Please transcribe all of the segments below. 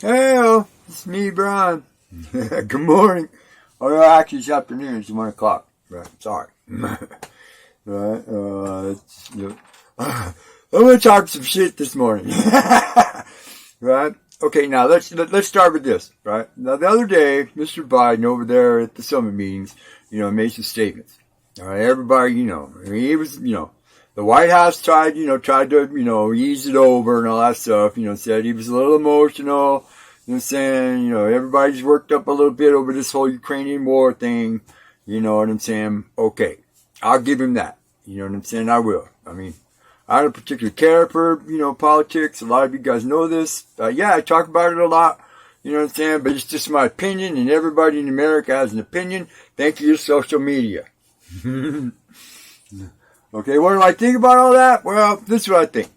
Hey, it's me, Brian. Good morning. Or actually, it's afternoon. It's 1 o'clock. Right, sorry. Right, I'm gonna talk some shit this morning. Right? Okay, now let's start with this. Right? Now, the other day, Mr. Biden over there at the summit meetings, made some statements. All right, everybody, he was, the White House tried to, ease it over and all that stuff, said he was a little emotional, saying, everybody's worked up a little bit over this whole Ukrainian war thing, you know what I'm saying? Okay, I'll give him that, you know what I'm saying? I will. I mean, I don't particularly care for, politics. A lot of you guys know this. Yeah, I talk about it a lot, you know what I'm saying? But it's just my opinion, and everybody in America has an opinion. Thank you to social media. Okay, what do I think about all that? Well, this is what I think.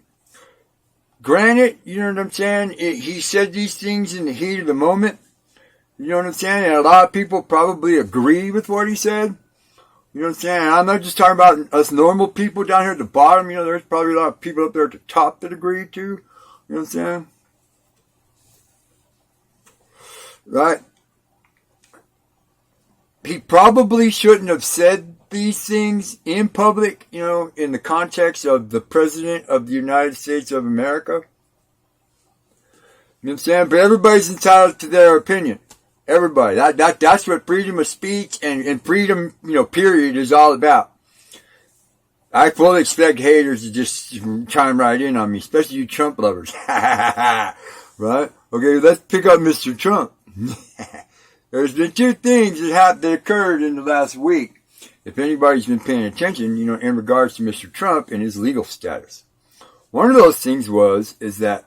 Granted, you know what I'm saying? He said these things in the heat of the moment. You know what I'm saying? And a lot of people probably agree with what he said. You know what I'm saying? And I'm not just talking about us normal people down here at the bottom. There's probably a lot of people up there at the top that agree too. You know what I'm saying? Right? He probably shouldn't have said these things in public, in the context of the President of the United States of America. You know what I'm saying? But everybody's entitled to their opinion. Everybody. That's what freedom of speech and freedom, period is all about. I fully expect haters to just chime right in on me, especially you Trump lovers. Right? Okay, let's pick up Mr. Trump. There's been two things that occurred in the last week. If anybody's been paying attention, in regards to Mr. Trump and his legal status. One of those things is that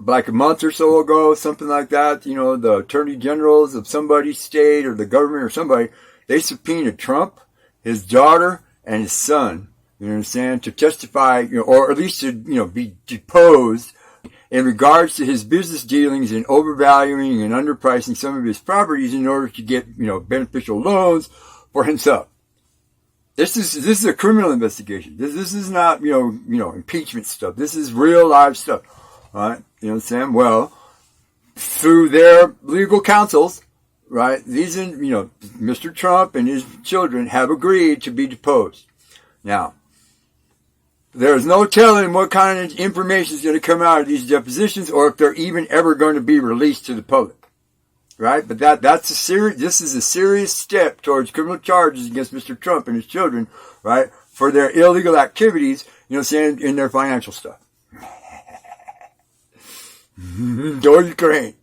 like a month or so ago, something like that, the attorney generals of somebody's state or the government or somebody, they subpoenaed Trump, his daughter, and his son, you know what I'm saying, to testify, or at least to, be deposed in regards to his business dealings in overvaluing and underpricing some of his properties in order to get, beneficial loans for himself. This is a criminal investigation. This is not, impeachment stuff. This is real live stuff. Right? You know what I'm saying? Well, through their legal counsels, right, these, Mr. Trump and his children have agreed to be deposed. Now, there's no telling what kind of information is going to come out of these depositions or if they're even ever going to be released to the public. Right? But this is a serious step towards criminal charges against Mr. Trump and his children, right, for their illegal activities, in their financial stuff. Towards Ukraine.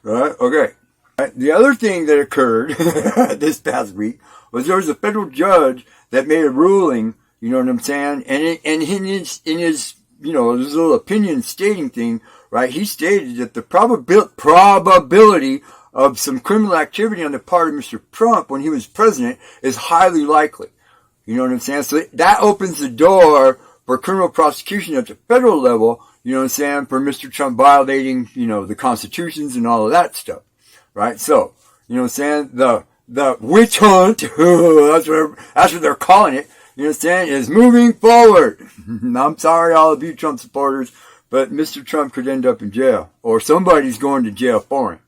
Right? Okay. Right. The other thing that occurred this past week was there was a federal judge that made a ruling, you know what I'm saying? And in his his little opinion stating thing, right, he stated that the probability of some criminal activity on the part of Mr. Trump when he was president is highly likely. You know what I'm saying? So that opens the door for criminal prosecution at the federal level, you know what I'm saying, for Mr. Trump violating, the constitutions and all of that stuff. Right? So, you know what I'm saying? The witch hunt, that's what they're calling it, you know what I'm saying, is moving forward. I'm sorry, all of you Trump supporters, but Mr. Trump could end up in jail, or somebody's going to jail for him.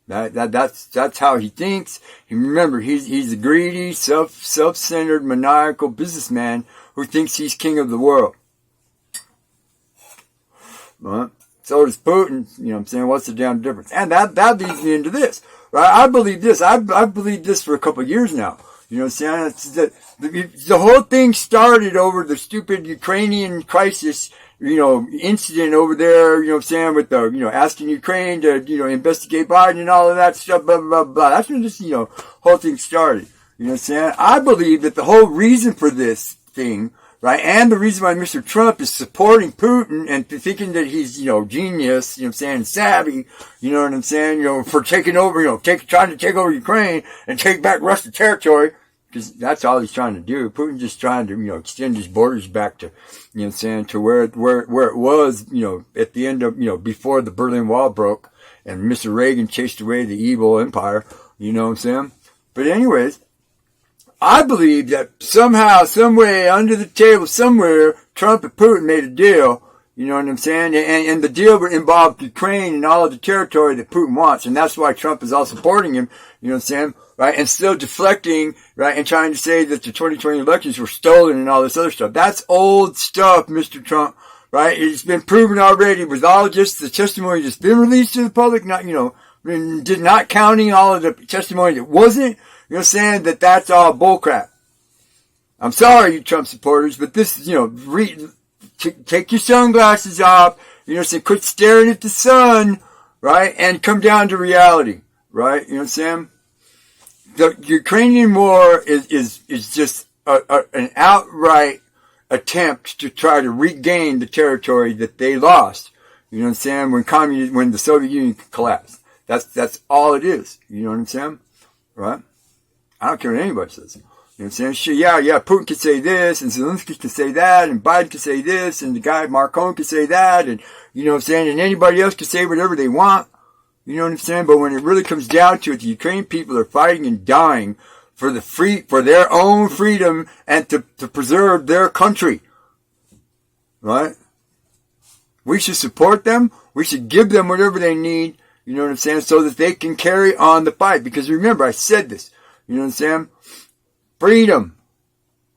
That's how he thinks. Remember, he's a greedy, self-centered, maniacal businessman who thinks he's king of the world. Right? So does Putin. You know what I'm saying? What's the damn difference? And that leads me into this. Right? I believe this. I've believed this for a couple of years now. You know what I'm saying? It's that the whole thing started over the stupid Ukrainian crisis, incident over there, you know what I'm saying, with the, asking Ukraine to, investigate Biden and all of that stuff, blah, blah, blah, blah. That's when this, whole thing started. You know what I'm saying? I believe that the whole reason for this thing, right, and the reason why Mr. Trump is supporting Putin and thinking that he's, genius, you know what I'm saying, savvy, you know what I'm saying, for taking over, trying to take over Ukraine and take back Russian territory, because that's all he's trying to do. Putin's just trying to, extend his borders back to, you know what I'm saying, to where it was, at the end of, before the Berlin Wall broke and Mr. Reagan chased away the evil empire, you know what I'm saying? But anyways, I believe that somehow, some way, under the table, somewhere, Trump and Putin made a deal, You know what I'm saying? And the deal would involve Ukraine and all of the territory that Putin wants. And that's why Trump is all supporting him. You know what I'm saying? Right? And still deflecting, right? And trying to say that the 2020 elections were stolen and all this other stuff. That's old stuff, Mr. Trump. Right? It's been proven already with all just the testimony that's been released to the public. Not, not counting all of the testimony that wasn't. You know what I'm saying? That's all bullcrap. I'm sorry, you Trump supporters, but this, take your sunglasses off, quit staring at the sun, right? And come down to reality, right? You know what I'm saying? The Ukrainian war is just an outright attempt to try to regain the territory that they lost. You know what I'm saying? When the Soviet Union collapsed. That's all it is. You know what I'm saying? Right? I don't care what anybody says. You know what I'm saying? Sure, yeah, Putin could say this, and Zelensky could say that, and Biden could say this, and the guy Macron could say that, and, you know what I'm saying, and anybody else could say whatever they want. You know what I'm saying? But when it really comes down to it, the Ukrainian people are fighting and dying for their own freedom and to preserve their country. Right? We should support them. We should give them whatever they need, you know what I'm saying, so that they can carry on the fight. Because remember, I said this, you know what I'm saying? Freedom,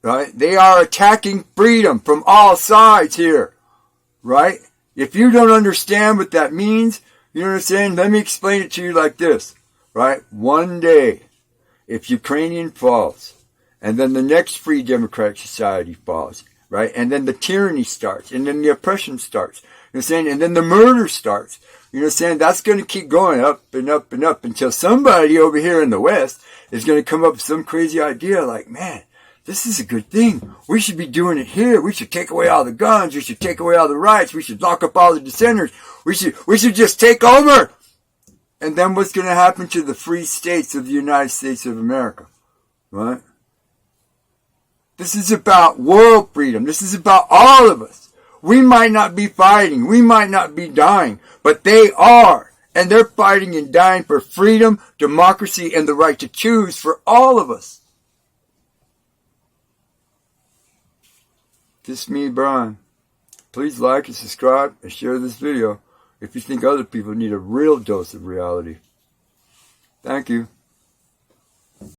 right? They are attacking freedom from all sides here, right? If you don't understand what that means, you know what I'm saying? Let me explain it to you like this, right? One day, if Ukrainian falls, and then the next free democratic society falls, right? And then the tyranny starts, and then the oppression starts, you know what I'm saying? And then the murder starts, you know what I'm saying? That's going to keep going up and up and up until somebody over here in the West is going to come up with some crazy idea like, man, this is a good thing. We should be doing it here. We should take away all the guns. We should take away all the rights. We should lock up all the dissenters. We should just take over. And then what's going to happen to the free states of the United States of America? Right? This is about world freedom. This is about all of us. We might not be fighting. We might not be dying, but they are. And they're fighting and dying for freedom, democracy, and the right to choose for all of us. This is me, Brian. Please like and subscribe and share this video if you think other people need a real dose of reality. Thank you.